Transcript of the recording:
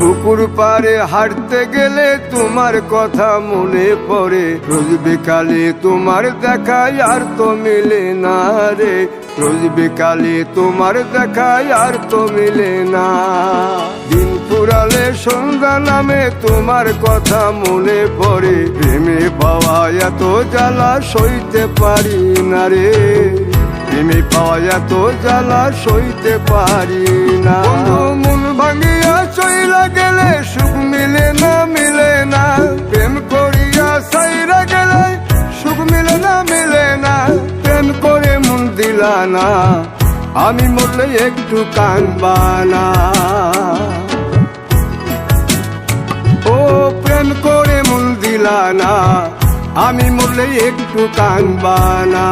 পুকুর পাড়ে হাঁটতে গেলে তোমার কথা মনে পড়ে, রোজ বিকালে তোমার দেখায় আর তো মিলে না রে, রোজ বিকালে তোমার দেখায় আর তো মিলে না। দিন ফুরালে সন্ধ্যা নামে তোমার কথা মনে পড়ে, প্রেমে পাওয়া এত জ্বালা সইতে পারি না রে, প্রেমে পাওয়া এত জ্বালা সইতে পারি না। মন ভাঙিয়া চইলা গেলে সুখ মিলে না, মিলে না, প্রেম করিয়া সাইরা গেলে সুখ মিলে না, মিলে না, প্রেম করে মন দিলা না, আমি মরলে একটু কাঁদবা না। ও প্রেম করে মন দিলা না, আমি মরলে একটু কাঁদবা না।